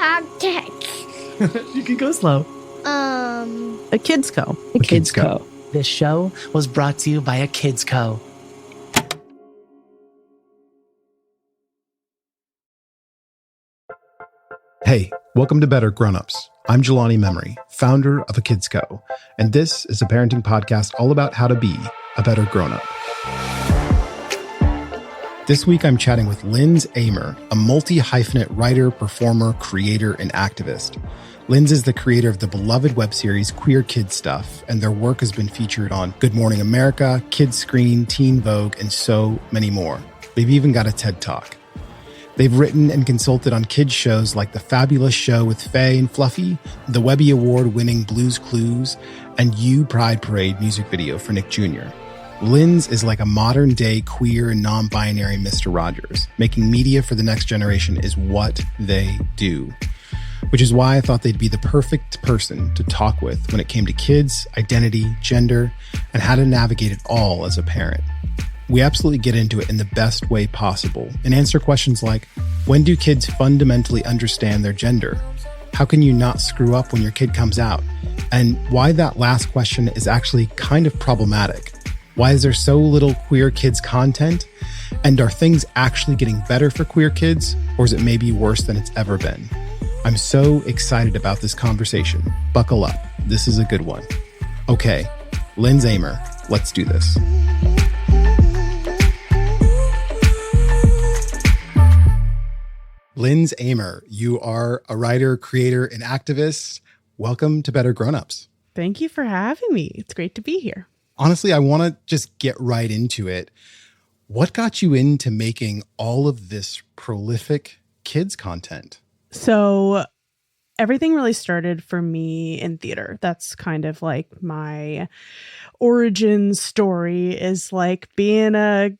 podcast. You can go slow. A Kids Co. A Kids Co. This show was brought to you by a Kids Co. Hey, welcome to Better Grownups. I'm Jelani Memory, founder of a Kids Co. And this is a parenting podcast all about how to be a better grown-up. This week, I'm chatting with Lindz Amer, a multi-hyphenate writer, performer, creator, and activist. Lindz is the creator of the beloved web series Queer Kid Stuff, and their work has been featured on Good Morning America, Kids Screen, Teen Vogue, and so many more. They've even got a TED Talk. They've written and consulted on kids shows like The Fabulous Show with Faye and Fluffy, the Webby Award-winning Blue's Clues, and You Pride Parade music video for Nick Jr. Lindz is like a modern-day queer and non-binary Mr. Rogers. Making media for the next generation is what they do. Which is why I thought they'd be the perfect person to talk with when it came to kids, identity, gender, and how to navigate it all as a parent. We absolutely get into it in the best way possible and answer questions like, when do kids fundamentally understand their gender? How can you not screw up when your kid comes out? And why that last question is actually kind of problematic. Why is there so little queer kids content? And are things actually getting better for queer kids, or is it maybe worse than it's ever been? I'm so excited about this conversation. Buckle up. This is a good one. Okay, Lindz Amer, let's do this. Lindz Amer, you are a writer, creator, and activist. Welcome to Better Grownups. Thank you for having me. It's great to be here. Honestly, I want to just get right into it. What got you into making all of this prolific kids content? So everything really started for me in theater. That's kind of like my origin story, is like being a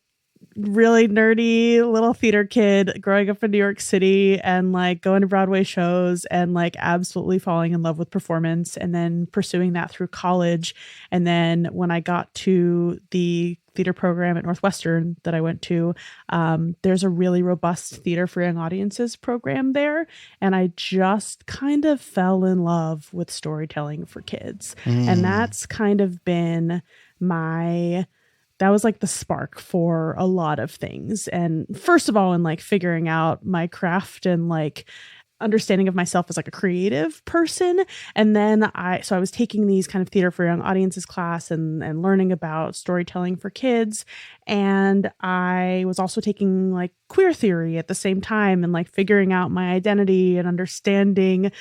really nerdy little theater kid growing up in New York City and like going to Broadway shows and like absolutely falling in love with performance and then pursuing that through college. And then when I got to the theater program at Northwestern that I went to, there's a really robust theater for young audiences program there. And I just kind of fell in love with storytelling for kids. And that's kind of been that was like the spark for a lot of things. And first of all, in like figuring out my craft and like understanding of myself as like a creative person. And then I was taking these kind of theater for young audiences class and learning about storytelling for kids. And I was also taking like queer theory at the same time and like figuring out my identity and understanding,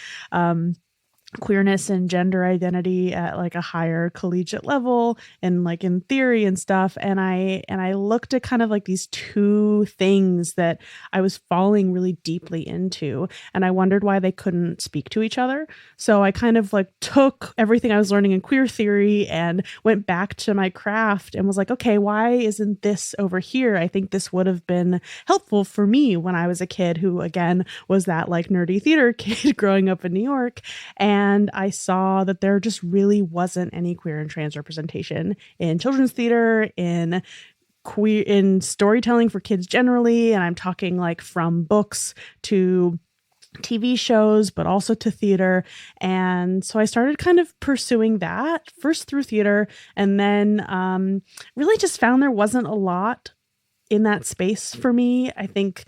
queerness and gender identity at like a higher collegiate level and like in theory and stuff. And I looked at kind of like these two things that I was falling really deeply into. And I wondered why they couldn't speak to each other. So I kind of like took everything I was learning in queer theory and went back to my craft and was like, okay, why isn't this over here? I think this would have been helpful for me when I was a kid who, again, was that like nerdy theater kid growing up in New York. And I saw that there just really wasn't any queer and trans representation in children's theater, in storytelling for kids generally. And I'm talking like from books to TV shows, but also to theater. And so I started kind of pursuing that first through theater, and then really just found there wasn't a lot in that space for me. I think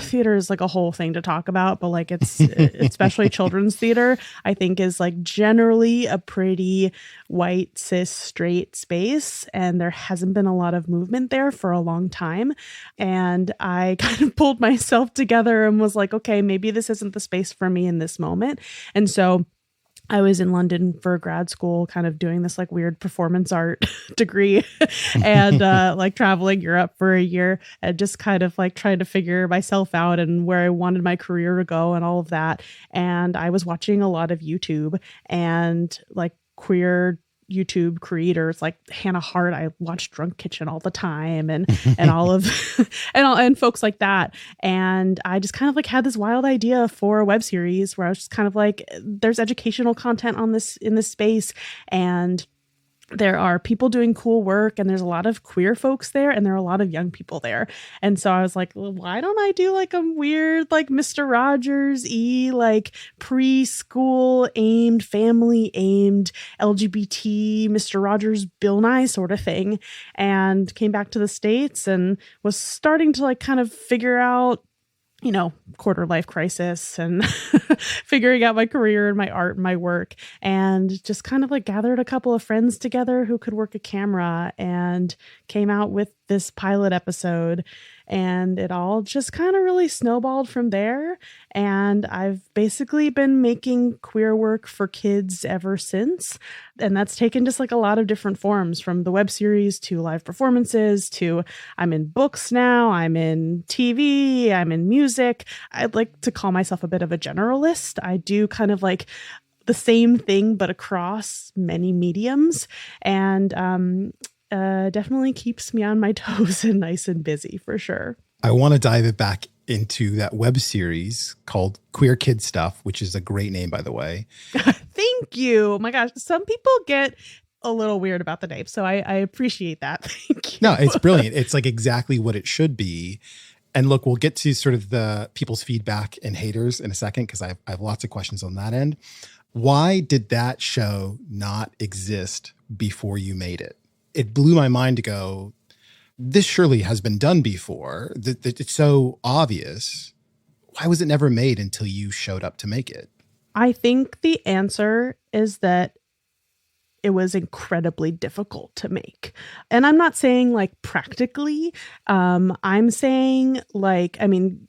theater is like a whole thing to talk about, but like it's especially children's theater, I think is like generally a pretty white, cis, straight space. And there hasn't been a lot of movement there for a long time. And I kind of pulled myself together and was like, okay, maybe this isn't the space for me in this moment. And so I was in London for grad school, kind of doing this like weird performance art degree and like traveling Europe for a year and just kind of like trying to figure myself out and where I wanted my career to go and all of that. And I was watching a lot of YouTube and like queer YouTube creators like Hannah Hart. I watched Drunk Kitchen all the time and all of and folks like that. And I just kind of like had this wild idea for a web series where I was just kind of like, there's educational content on this in this space. And there are people doing cool work, and there's a lot of queer folks there, and there are a lot of young people there. And so I was like, well, why don't I do like a weird, like Mr. Rogers-y, like preschool aimed, family aimed, LGBT Mr. Rogers Bill Nye sort of thing. And came back to the States and was starting to like kind of figure out, you know, quarter life crisis and figuring out my career and my art and my work, and just kind of like gathered a couple of friends together who could work a camera and came out with this pilot episode. And it all just kind of really snowballed from there. And I've basically been making queer work for kids ever since. And that's taken just like a lot of different forms, from the web series to live performances to I'm in books now, I'm in TV, I'm in music. I'd like to call myself a bit of a generalist. I do kind of like the same thing, but across many mediums. And definitely keeps me on my toes and nice and busy for sure. I want to dive it back into that web series called Queer Kid Stuff, which is a great name, by the way. Thank you. Oh my gosh. Some people get a little weird about the name, so I appreciate that. Thank you. No, it's brilliant. It's like exactly what it should be. And look, we'll get to sort of the people's feedback and haters in a second, because I have lots of questions on that end. Why did that show not exist before you made it? It blew my mind to go, this surely has been done before. It's so obvious. Why was it never made until you showed up to make it? I think the answer is that it was incredibly difficult to make. And I'm not saying like practically. I'm saying like, I mean,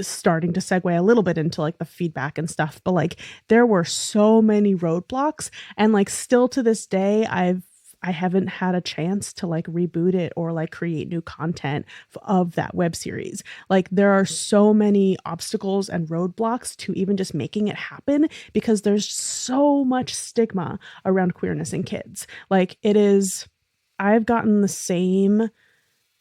starting to segue a little bit into like the feedback and stuff, but like there were so many roadblocks, and like still to this day, I haven't had a chance to like reboot it or like create new content of that web series. Like there are so many obstacles and roadblocks to even just making it happen, because there's so much stigma around queerness in kids. Like it is, I've gotten the same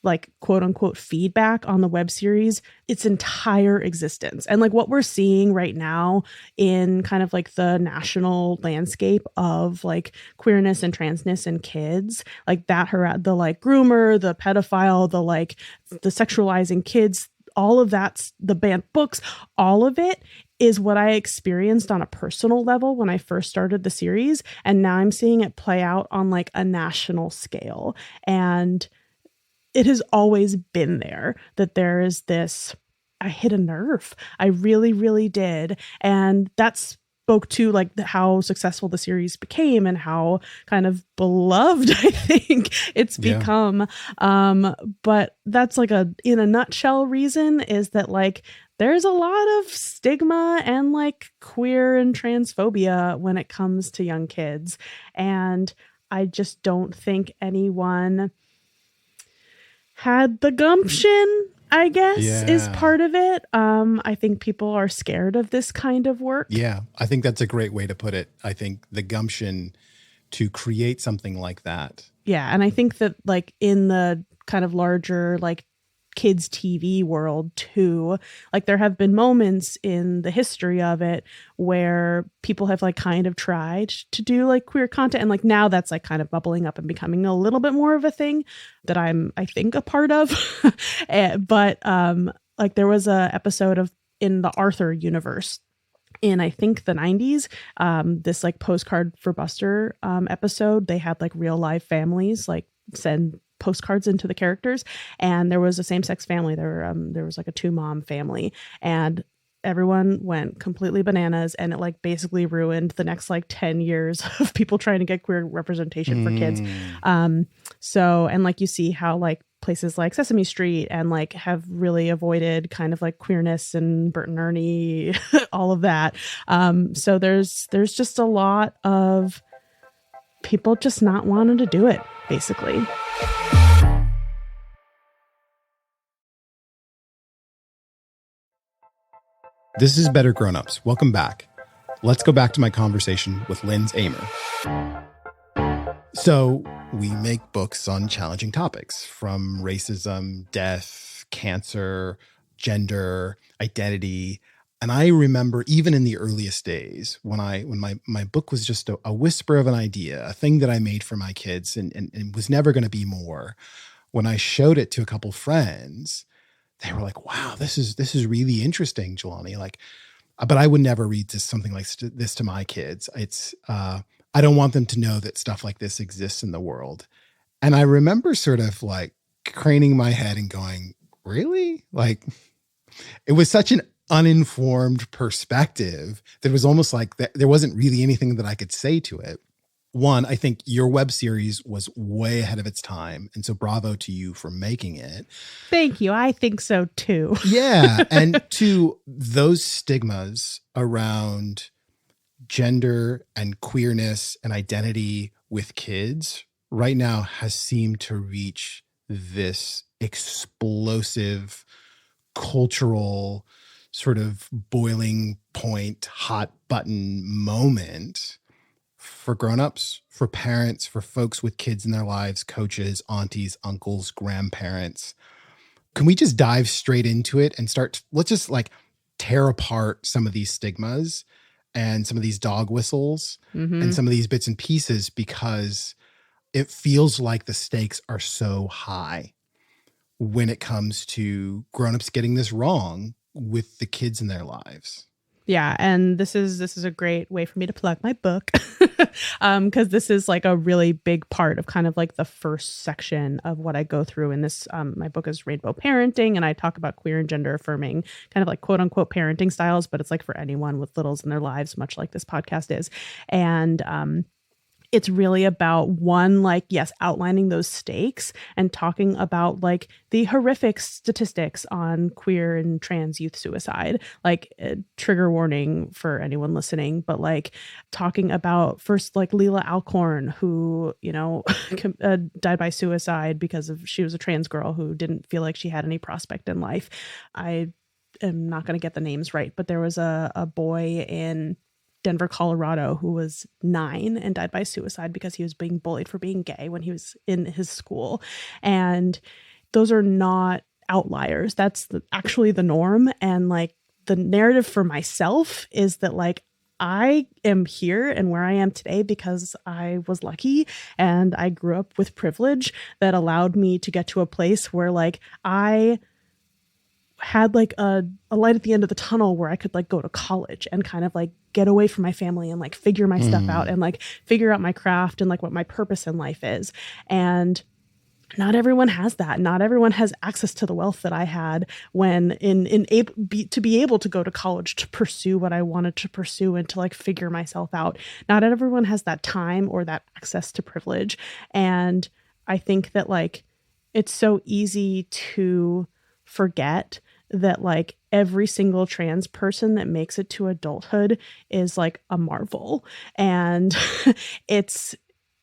like quote unquote feedback on the web series its entire existence. And like what we're seeing right now in kind of like the national landscape of like queerness and transness in kids, like that, the like groomer, the pedophile, the like the sexualizing kids, all of that's the banned books, all of it is what I experienced on a personal level when I first started the series. And now I'm seeing it play out on like a national scale. And it has always been there, that there is this, I hit a nerve. I really, really did. And that spoke to like how successful the series became and how kind of beloved I think it's become. But that's like in a nutshell reason is that like there's a lot of stigma and like queer and transphobia when it comes to young kids. And I just don't think anyone had the gumption, I guess, is part of it. I think people are scared of this kind of work. Yeah, I think that's a great way to put it. I think the gumption to create something like that. Yeah, and I think that like in the kind of larger like kids TV world too, like there have been moments in the history of it where people have like kind of tried to do like queer content, and like now that's like kind of bubbling up and becoming a little bit more of a thing that I think a part of. But like there was a episode of in the Arthur universe in I think the 90s, this like postcard for Buster episode. They had like real live families like send postcards into the characters, and there was a same-sex family. There was like a 2-mom family, and everyone went completely bananas, and it like basically ruined the next like 10 years of people trying to get queer representation for kids. So, and like you see how like places like Sesame Street and like have really avoided kind of like queerness and Bert and Ernie, all of that. So there's just a lot of people just not wanting to do it, basically. This is Better Grownups. Welcome back. Let's go back to my conversation with Lindz Amer. So we make books on challenging topics, from racism, death, cancer, gender, identity. And I remember even in the earliest days when my book was just a whisper of an idea, a thing that I made for my kids and was never going to be more. When I showed it to a couple friends, they were like, wow, this is really interesting, Jelani. Like, but I would never read something like this to my kids. It's, I don't want them to know that stuff like this exists in the world. And I remember sort of like craning my head and going, really? Like, it was such an uninformed perspective that it was almost like there wasn't really anything that I could say to it. One, I think your web series was way ahead of its time. And so bravo to you for making it. Thank you. I think so too. Yeah. And two, those stigmas around gender and queerness and identity with kids right now has seemed to reach this explosive cultural sort of boiling point, hot button moment for grownups, for parents, for folks with kids in their lives, coaches, aunties, uncles, grandparents. Can we just dive straight into it and let's just like tear apart some of these stigmas and some of these dog whistles and some of these bits and pieces, because it feels like the stakes are so high when it comes to grownups getting this wrong with the kids in their lives. Yeah, and this is a great way for me to plug my book, because this is like a really big part of kind of like the first section of what I go through in this. My book is Rainbow Parenting, and I talk about queer and gender affirming kind of like quote unquote parenting styles, but it's like for anyone with littles in their lives, much like this podcast is. And it's really about one, like, yes, outlining those stakes and talking about like the horrific statistics on queer and trans youth suicide, like trigger warning for anyone listening, but like talking about first like Leila Alcorn, who, you know, died by suicide because she was a trans girl who didn't feel like she had any prospect in life. I am not going to get the names right, but there was a boy in Denver, Colorado, who was 9 and died by suicide because he was being bullied for being gay when he was in his school. And those are not outliers. That's actually the norm. And like the narrative for myself is that like I am here and where I am today because I was lucky and I grew up with privilege that allowed me to get to a place where like I had like a light at the end of the tunnel where I could like go to college and kind of like get away from my family and like figure my stuff out and like figure out my craft and like what my purpose in life is. And not everyone has that. Not everyone has access to the wealth that I had when to be able to go to college to pursue what I wanted to pursue and to like figure myself out. Not everyone has that time or that access to privilege. And I think that like it's so easy to forget that like every single trans person that makes it to adulthood is like a marvel. And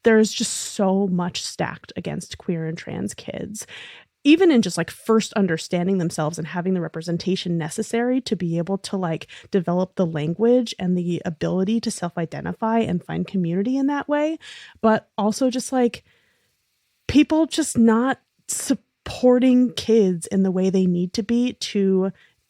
there's just so much stacked against queer and trans kids, even in just like first understanding themselves and having the representation necessary to be able to like develop the language and the ability to self-identify and find community in that way. But also just like people just not supporting kids in the way they need to be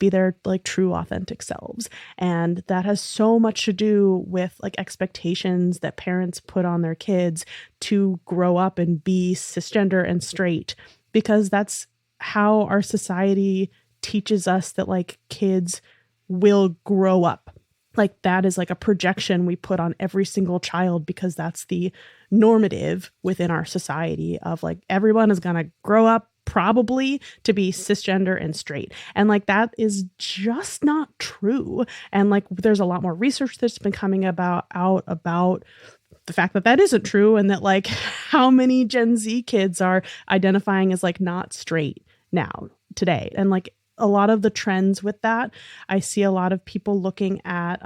their like true authentic selves. And that has so much to do with like expectations that parents put on their kids to grow up and be cisgender and straight, because that's how our society teaches us that like kids will grow up. Like that is like a projection we put on every single child because that's the normative within our society of like everyone is going to grow up probably to be cisgender and straight. And like that is just not true. And like there's a lot more research that's been coming out about the fact that that isn't true, and that like how many Gen Z kids are identifying as like not straight now today. And like a lot of the trends with that, I see a lot of people looking at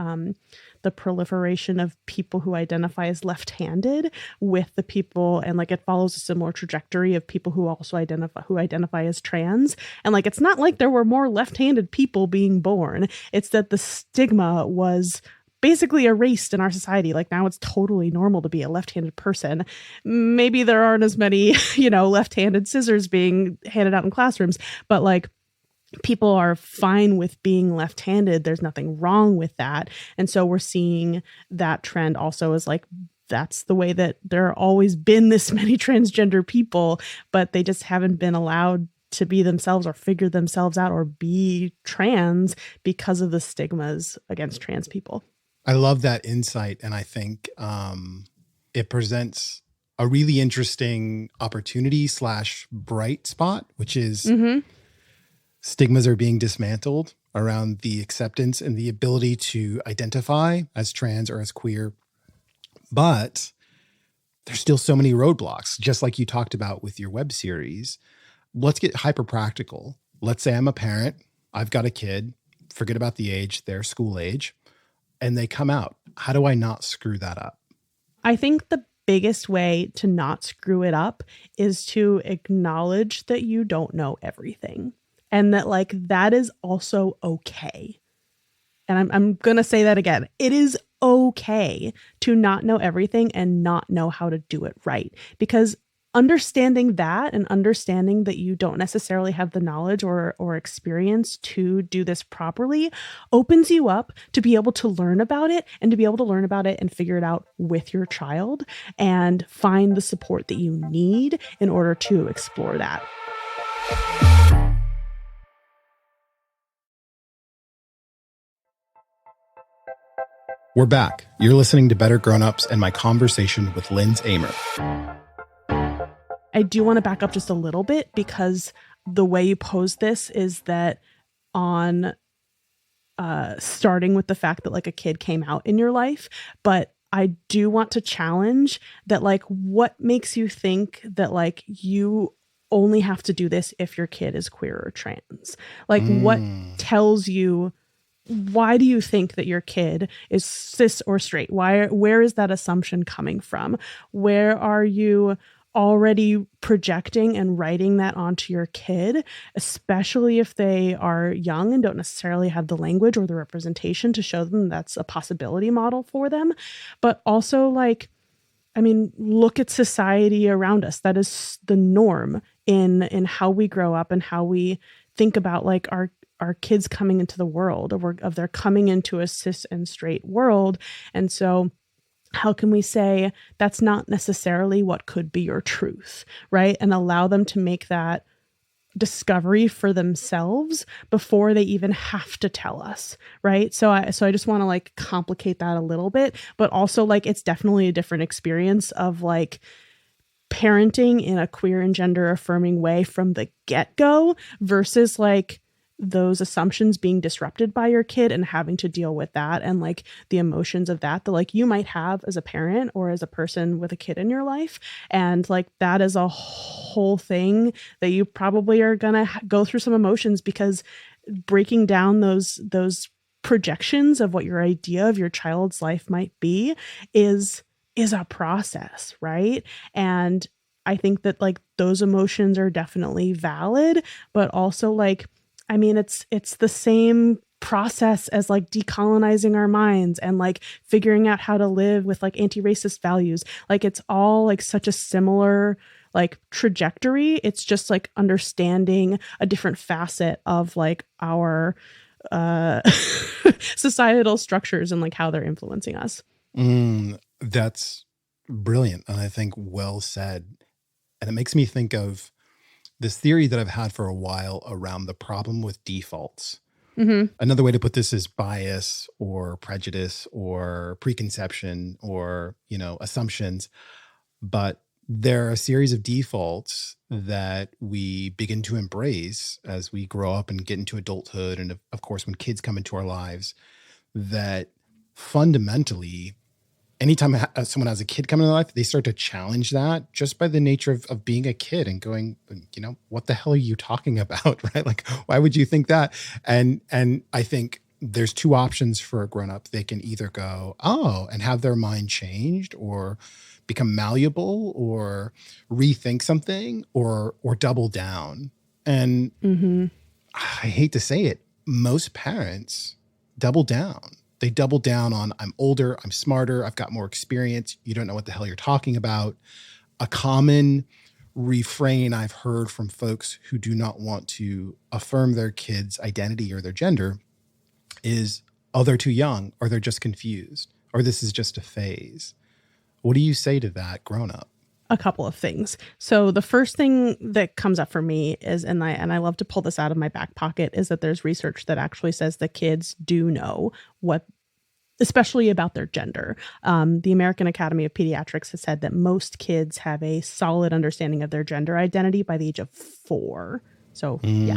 the proliferation of people who identify as left-handed with the people, and like it follows a similar trajectory of people who also identify as trans. And like it's not like there were more left-handed people being born. It's that the stigma was basically erased in our society. Like now it's totally normal to be a left-handed person. Maybe there aren't as many, left-handed scissors being handed out in classrooms, but like people are fine with being left-handed. There's nothing wrong with that. And so we're seeing that trend also as like, that's the way that there have always been this many transgender people, but they just haven't been allowed to be themselves or figure themselves out or be trans because of the stigmas against trans people. I love that insight. And I think it presents a really interesting opportunity / bright spot, which is stigmas are being dismantled around the acceptance and the ability to identify as trans or as queer. But there's still so many roadblocks, just like you talked about with your web series. Let's get hyper practical. Let's say I'm a parent. I've got a kid. Forget about the age, their school age, and they come out. How do I not screw that up? I think the biggest way to not screw it up is to acknowledge that you don't know everything and that like that is also okay. And I'm going to say that again. It is okay to not know everything and not know how to do it right, because understanding that and understanding that you don't necessarily have the knowledge or experience to do this properly opens you up to be able to learn about it and to be able to learn about it and figure it out with your child and find the support that you need in order to explore that. We're back. You're listening to Better Grownups and my conversation with Lindz Amer. I do want to back up just a little bit because the way you pose this is that on starting with the fact that like a kid came out in your life, but I do want to challenge that like what makes you think that like you only have to do this if your kid is queer or trans? Like what tells you, why do you think that your kid is cis or straight? Where is that assumption coming from? Where are you already projecting and writing that onto your kid, especially if they are young and don't necessarily have the language or the representation to show them that's a possibility model for them? But also like, I mean, look at society around us. That is the norm in how we grow up and how we think about like our kids coming into the world, of their coming into a cis and straight world. And so how can we say that's not necessarily what could be your truth, right? And allow them to make that discovery for themselves before they even have to tell us, right? So I just want to like complicate that a little bit, but also like it's definitely a different experience of like parenting in a queer and gender affirming way from the get-go versus like those assumptions being disrupted by your kid and having to deal with that and like the emotions of that like you might have as a parent or as a person with a kid in your life. And like that is a whole thing that you probably are going to go through some emotions, because breaking down those projections of what your idea of your child's life might be is a process, right? And I think that like those emotions are definitely valid, but also like, I mean, it's the same process as like decolonizing our minds and like figuring out how to live with like anti-racist values. Like it's all like such a similar like trajectory. It's just like understanding a different facet of like our societal structures and like how they're influencing us. That's brilliant. And I think well said. And it makes me think of this theory that I've had for a while around the problem with defaults. Another way to put this is bias or prejudice or preconception or, you know, assumptions. But there are a series of defaults that we begin to embrace as we grow up and get into adulthood. And of course, when kids come into our lives, that fundamentally, anytime someone has a kid come into their life, they start to challenge that just by the nature of being a kid and going, you know, what the hell are you talking about, right? Like, why would you think that? And I think there's two options for a grown-up. They can either go, oh, and have their mind changed or become malleable or rethink something or double down. And I hate to say it, most parents double down. They double down on, I'm older, I'm smarter, I've got more experience, you don't know what the hell you're talking about. A common refrain I've heard from folks who do not want to affirm their kids' identity or their gender is, oh, they're too young, or they're just confused, or this is just a phase. What do you say to that grown up? A couple of things. So the first thing that comes up for me is, and I love to pull this out of my back pocket, is that there's research that actually says that kids do know what, especially about their gender. The American Academy of Pediatrics has said that most kids have a solid understanding of their gender identity by the age of 4. So yeah,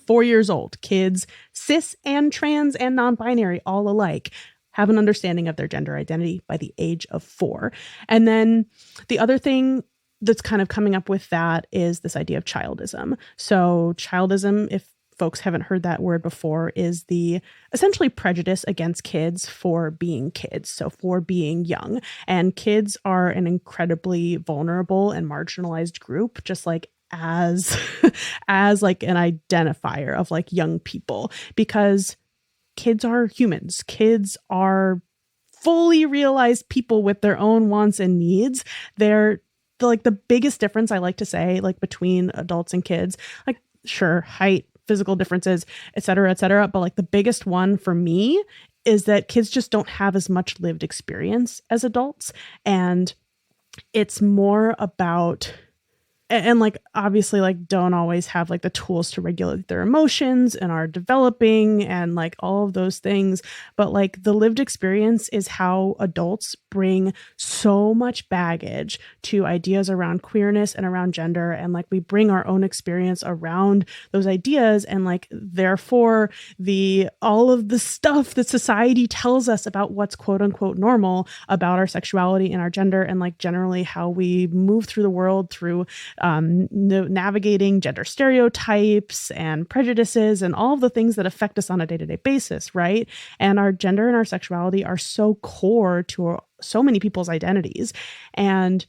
4 years old. Kids, cis and trans and non-binary, all alike, have an understanding of their gender identity by the age of 4. And then the other thing that's kind of coming up with that is this idea of childism. So childism, if folks haven't heard that word before, is the essentially prejudice against kids for being kids, so for being young. And kids are an incredibly vulnerable and marginalized group, just like as like an identifier of like young people, because kids are humans. Kids are fully realized people with their own wants and needs. They're like the biggest difference, I like to say, like between adults and kids, like sure, height, physical differences, et cetera, but like the biggest one for me is that kids just don't have as much lived experience as adults. And it's more about, and like obviously like don't always have like the tools to regulate their emotions and are developing and like all of those things. But like the lived experience is how adults bring so much baggage to ideas around queerness and around gender. And like we bring our own experience around those ideas. And like, therefore all of the stuff that society tells us about what's quote unquote normal about our sexuality and our gender, and like generally how we move through the world through navigating gender stereotypes and prejudices and all of the things that affect us on a day-to-day basis, right? And our gender and our sexuality are so core to so many people's identities. And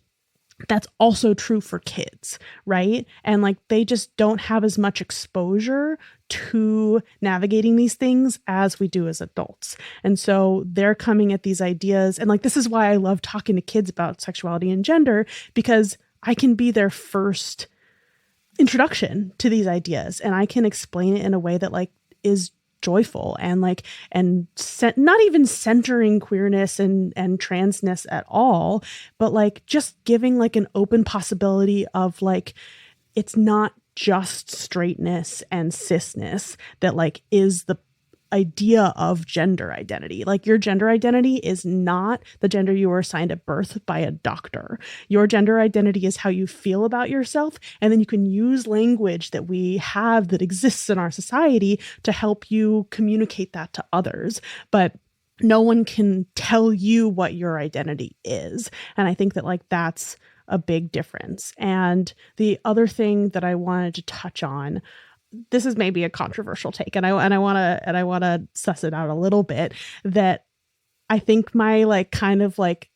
that's also true for kids, right? And like they just don't have as much exposure to navigating these things as we do as adults. And so they're coming at these ideas. And like, this is why I love talking to kids about sexuality and gender, because I can be their first introduction to these ideas, and I can explain it in a way that like is joyful and like, and not even centering queerness and transness at all, but like just giving like an open possibility of like, it's not just straightness and cisness that like is the idea of gender identity. Like your gender identity is not the gender you were assigned at birth by a doctor. Your gender identity is how you feel about yourself. And then you can use language that we have that exists in our society to help you communicate that to others. But no one can tell you what your identity is. And I think that like that's a big difference. And the other thing that I wanted to touch on, this is maybe a controversial take, and I want to suss it out a little bit, that I think my like kind of like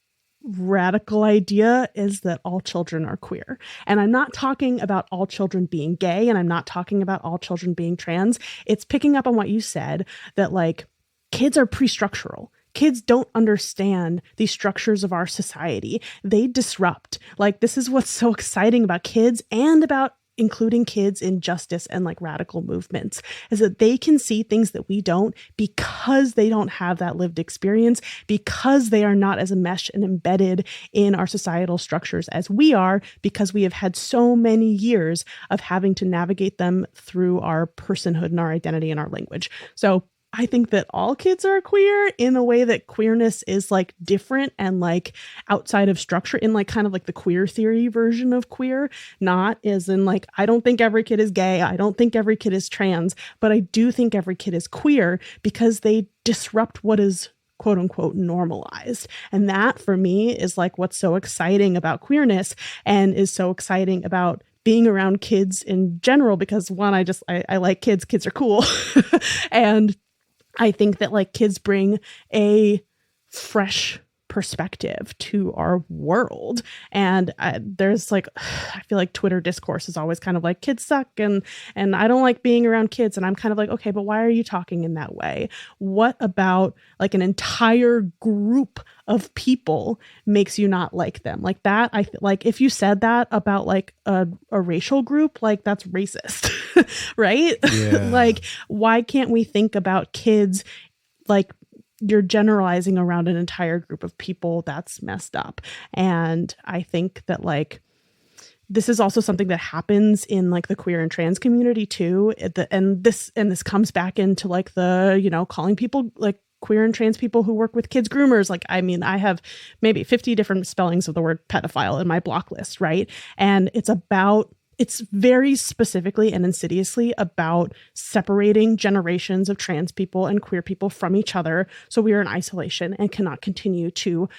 radical idea is that all children are queer. And I'm not talking about all children being gay, and I'm not talking about all children being trans. It's picking up on what you said, that like kids are pre-structural. Kids don't understand the structures of our society. They disrupt. Like this is what's so exciting about kids and about including kids in justice and like radical movements, is that they can see things that we don't, because they don't have that lived experience, because they are not as enmeshed and embedded in our societal structures as we are, because we have had so many years of having to navigate them through our personhood and our identity and our language. So I think that all kids are queer in a way that queerness is like different and like outside of structure, in like kind of like the queer theory version of queer, not as in like, I don't think every kid is gay. I don't think every kid is trans, but I do think every kid is queer because they disrupt what is quote unquote normalized. And that for me is like what's so exciting about queerness and is so exciting about being around kids in general, because one, I like kids. Kids are cool. And I think that like kids bring a fresh perspective to our world. And there's like, I feel like Twitter discourse is always kind of like kids suck and I don't like being around kids. And I'm kind of like, okay, but why are you talking in that way? What about like an entire group of people makes you not like them? Like that, I like if you said that about like a racial group, like that's racist, right? Yeah. Like, why can't we think about kids like you're generalizing around an entire group of people? That's messed up. And I think that like this is also something that happens in like the queer and trans community too. And this comes back into like the, you know, calling people like queer and trans people who work with kids groomers. Like, I mean, I have maybe 50 different spellings of the word pedophile in my block list, right? And it's very specifically and insidiously about separating generations of trans people and queer people from each other. So we are in isolation and cannot continue to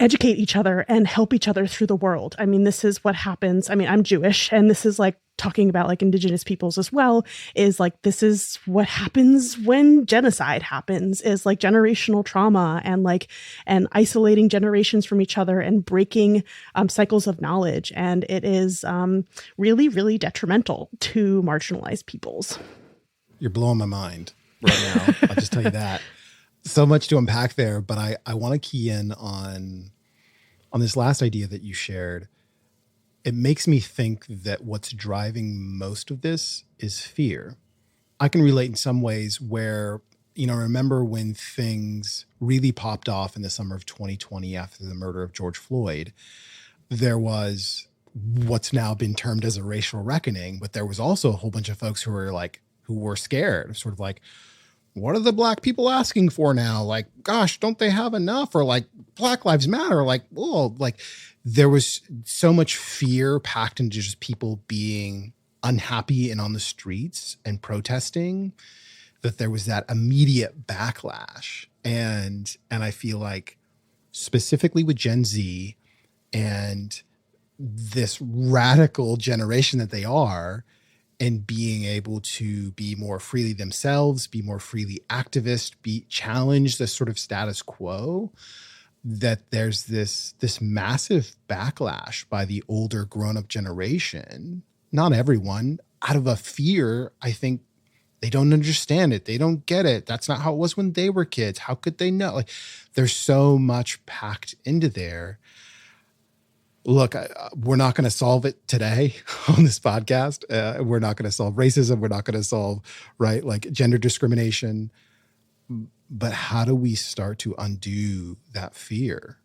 educate each other and help each other through the world. I mean, this is what happens. I mean, I'm Jewish, and this is like talking about like indigenous peoples as well, is like, this is what happens when genocide happens, is like generational trauma and isolating generations from each other and breaking cycles of knowledge. And it is really, really detrimental to marginalized peoples. You're blowing my mind right now. I'll just tell you that. So much to unpack there, but I want to key in on this last idea that you shared. It makes me think that what's driving most of this is fear. I can relate in some ways where, you know, remember when things really popped off in the summer of 2020 after the murder of George Floyd, there was what's now been termed as a racial reckoning, but there was also a whole bunch of folks who were scared, sort of like, what are the Black people asking for now? Like, gosh, don't they have enough? Or like, Black Lives Matter. Like, oh, like there was so much fear packed into just people being unhappy and on the streets and protesting that there was that immediate backlash. And I feel like specifically with Gen Z and this radical generation that they are, and being able to be more freely themselves, be more freely activist, challenge the sort of status quo, that there's this massive backlash by the older grown-up generation, not everyone, out of a fear. I think they don't understand it. They don't get it. That's not how it was when they were kids. How could they know? Like, there's so much packed into there. Look, we're not going to solve it today on this podcast. We're not going to solve racism. We're not going to solve, right, like gender discrimination. But how do we start to undo that fear?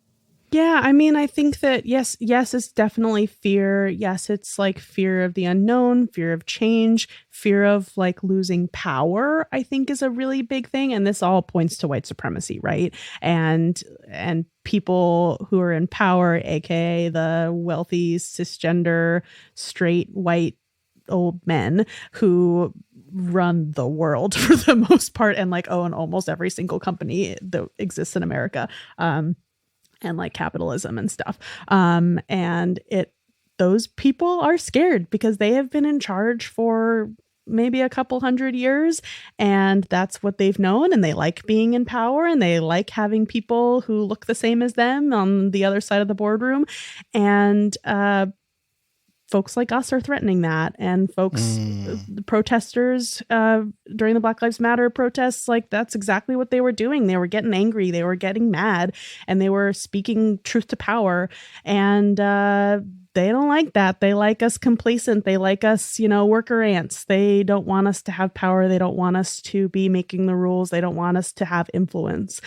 Yeah, I mean, I think that yes, it's definitely fear. Yes, it's like fear of the unknown, fear of change, fear of like losing power, I think is a really big thing. And this all points to white supremacy, right? And people who are in power, aka the wealthy, cisgender, straight, white, old men who run the world for the most part and like own almost every single company that exists in America. And like capitalism and stuff. And those people are scared because they have been in charge for maybe a couple hundred years, and that's what they've known. And they like being in power, and they like having people who look the same as them on the other side of the boardroom. And folks like us are threatening that. And folks, the protesters during the Black Lives Matter protests, like that's exactly what they were doing. They were getting angry, they were getting mad, and they were speaking truth to power. And they don't like that. They like us complacent. They like us, worker ants. They don't want us to have power. They don't want us to be making the rules. They don't want us to have influence.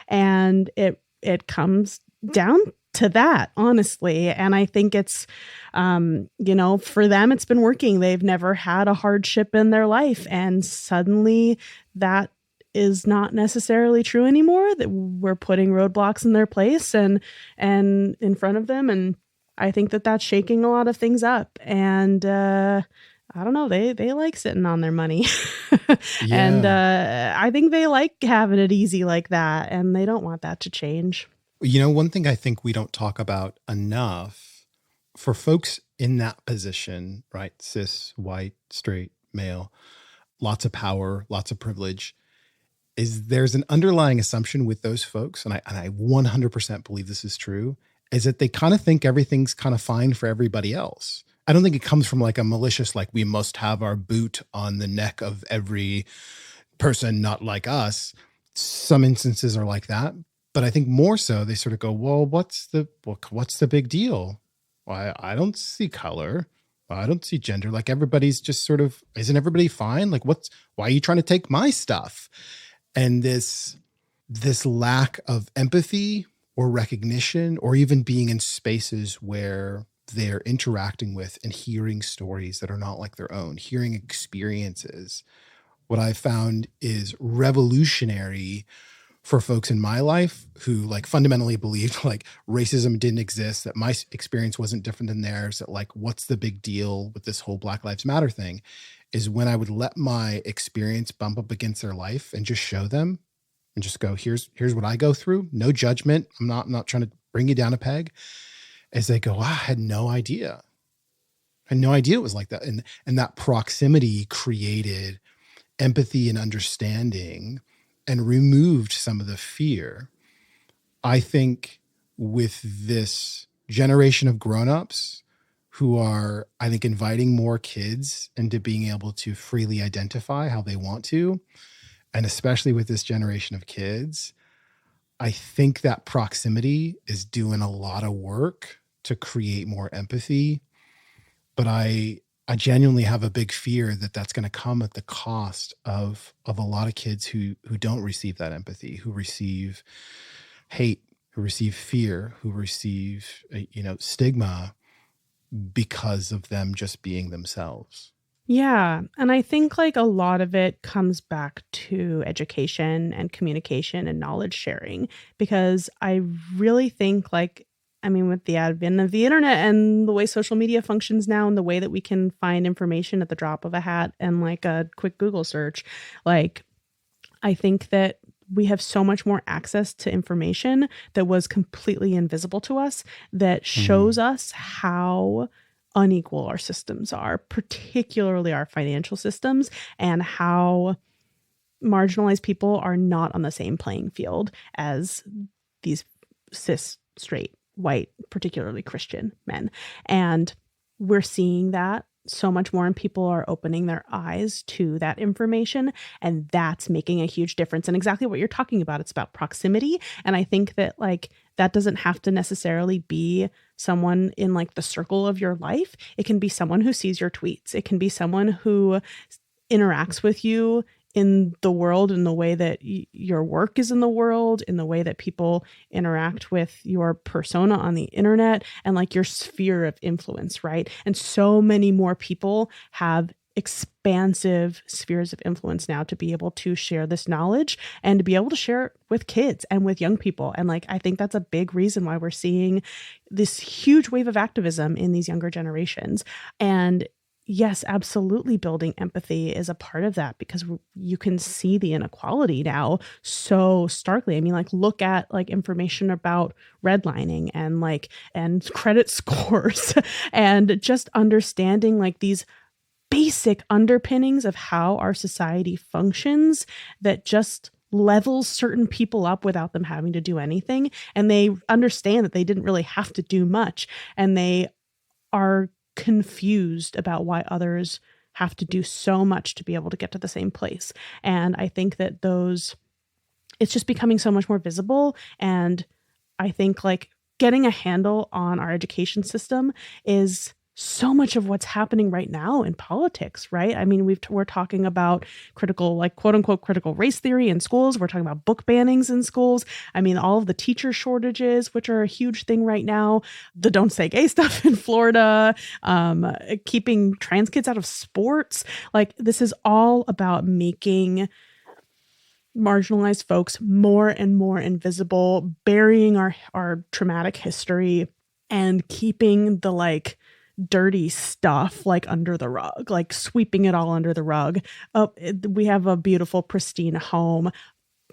And it comes down to that, honestly. And I think it's, for them, it's been working. They've never had a hardship in their life. And suddenly that is not necessarily true anymore, that we're putting roadblocks in their place and in front of them. And I think that that's shaking a lot of things up. And, I don't know, they like sitting on their money. Yeah. And I think they like having it easy like that. And they don't want that to change. One thing I think we don't talk about enough for folks in that position, right? Cis, white, straight, male, lots of power, lots of privilege. is there's an underlying assumption with those folks, and I 100% believe this is true, is that they kind of think everything's kind of fine for everybody else. I don't think it comes from like a malicious, like we must have our boot on the neck of every person not like us. Some instances are like that, but I think more so they sort of go, well, what's the big deal? Well, I don't see color. I don't see gender. Like everybody's just sort of, isn't everybody fine? Like why are you trying to take my stuff? And this lack of empathy or recognition, or even being in spaces where they're interacting with and hearing stories that are not like their own, hearing experiences, what I found is revolutionary for folks in my life who like fundamentally believed like racism didn't exist, that my experience wasn't different than theirs, that like, what's the big deal with this whole Black Lives Matter thing, is when I would let my experience bump up against their life and just show them and just go, here's what I go through. No judgment. I'm not trying to bring you down a peg. As they go, I had no idea. I had no idea it was like that. And that proximity created empathy and understanding and removed some of the fear. I think with this generation of grownups who are, I think, inviting more kids into being able to freely identify how they want to, and especially with this generation of kids, I think that proximity is doing a lot of work to create more empathy. But I genuinely have a big fear that that's going to come at the cost of a lot of kids who don't receive that empathy, who receive hate, who receive fear, who receive, stigma because of them just being themselves. Yeah. And I think like a lot of it comes back to education and communication and knowledge sharing, because I really think with the advent of the internet and the way social media functions now and the way that we can find information at the drop of a hat and like a quick Google search, like I think that we have so much more access to information that was completely invisible to us that shows us how unequal our systems are, particularly our financial systems, and how marginalized people are not on the same playing field as these cis, straight, white, particularly Christian men. And we're seeing that so much more, and people are opening their eyes to that information, and that's making a huge difference. And exactly what you're talking about, it's about proximity. And I think that like that doesn't have to necessarily be someone in like the circle of your life. It can be someone who sees your tweets. It can be someone who interacts with you in the world, in the way that your work is in the world, in the way that people interact with your persona on the internet, and like your sphere of influence, right? And so many more people have expansive spheres of influence now to be able to share this knowledge and to be able to share it with kids and with young people. And like, I think that's a big reason why we're seeing this huge wave of activism in these younger generations. And yes, absolutely, building empathy is a part of that, because you can see the inequality now so starkly. I mean, like, look at like information about redlining and credit scores and just understanding like these basic underpinnings of how our society functions that just levels certain people up without them having to do anything. And they understand that they didn't really have to do much, and they are confused about why others have to do so much to be able to get to the same place. And I think that it's just becoming so much more visible. And I think like getting a handle on our education system is so much of what's happening right now in politics, right? I mean, we're talking about critical, like quote unquote, critical race theory in schools. We're talking about book bannings in schools. I mean, all of the teacher shortages, which are a huge thing right now, the don't say gay stuff in Florida, keeping trans kids out of sports. Like, this is all about making marginalized folks more and more invisible, burying our traumatic history, and keeping the like dirty stuff like under the rug, like sweeping it all under the rug. Oh, we have a beautiful, pristine home.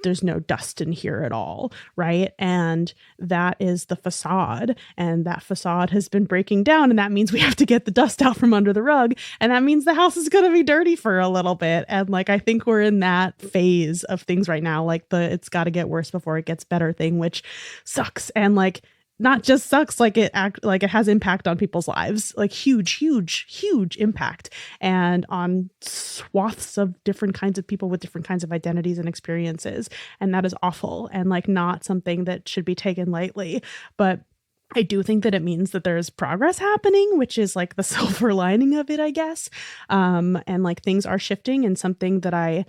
there's no dust in here at all, right? And that is the facade, and that facade has been breaking down, and that means we have to get the dust out from under the rug, and that means the house is going to be dirty for a little bit. And like, I think we're in that phase of things right now, like it's got to get worse before it gets better thing, which sucks. And like, not just sucks, like it has impact on people's lives, like huge impact, and on swaths of different kinds of people with different kinds of identities and experiences. And that is awful, and like not something that should be taken lightly. But I do think that it means that there's progress happening, which is like the silver lining of it, I guess. And like things are shifting, and something that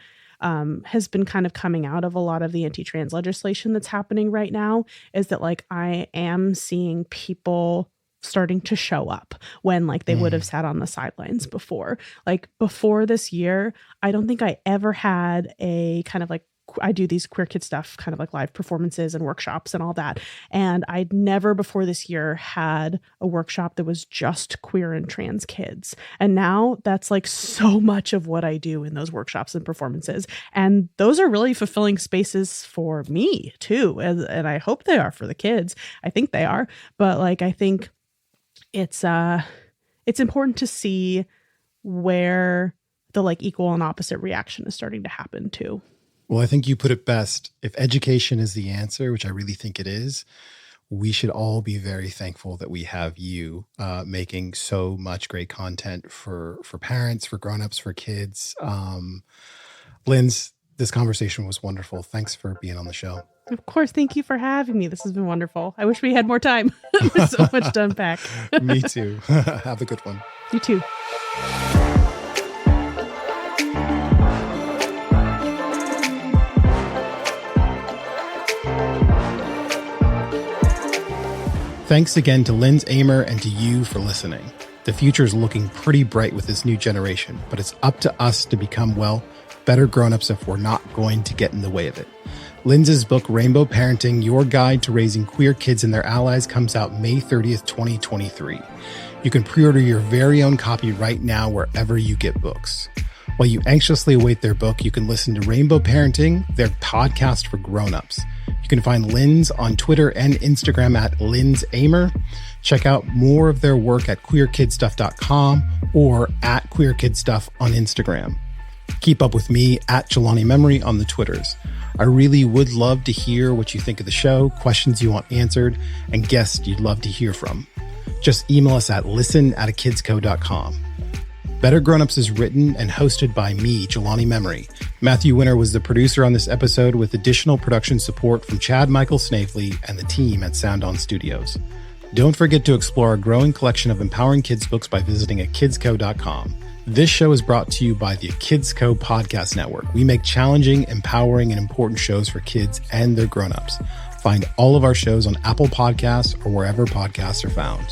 has been kind of coming out of a lot of the anti-trans legislation that's happening right now is that like I am seeing people starting to show up when like they would have sat on the sidelines before. Like before this year, I don't think I ever had a kind of like, I do these queer kid stuff, kind of like live performances and workshops and all that. And I'd never before this year had a workshop that was just queer and trans kids. And now that's like so much of what I do in those workshops and performances. And those are really fulfilling spaces for me too. And I hope they are for the kids. I think they are. But like, I think it's important to see where the like equal and opposite reaction is starting to happen too. Well, I think you put it best. If education is the answer, which I really think it is, we should all be very thankful that we have you making so much great content for parents, for grownups, for kids. Lindz, this conversation was wonderful. Thanks for being on the show. Of course. Thank you for having me. This has been wonderful. I wish we had more time. There's so much to unpack. Me too. Have a good one. You too. Thanks again to Lindz Amer and to you for listening. The future is looking pretty bright with this new generation, but it's up to us to become, well, better grown-ups if we're not going to get in the way of it. Lindz's book, Rainbow Parenting, Your Guide to Raising Queer Kids and Their Allies, comes out May 30th, 2023. You can pre-order your very own copy right now wherever you get books. While you anxiously await their book, you can listen to Rainbow Parenting, their podcast for grown-ups. You can find Lindz on Twitter and Instagram at Lindz Amer. Check out more of their work at queerkidstuff.com or at queerkidstuff on Instagram. Keep up with me at Jelani Memory on the Twitters. I really would love to hear what you think of the show, questions you want answered, and guests you'd love to hear from. Just email us at listen@akidsco.com. Better Grownups is written and hosted by me, Jelani Memory. Matthew Winter was the producer on this episode with additional production support from Chad Michael Snavely and the team at Sound On Studios. Don't forget to explore our growing collection of empowering kids books by visiting akidsco.com. This show is brought to you by the Kidsco Podcast Network. We make challenging, empowering, and important shows for kids and their grownups. Find all of our shows on Apple Podcasts or wherever podcasts are found.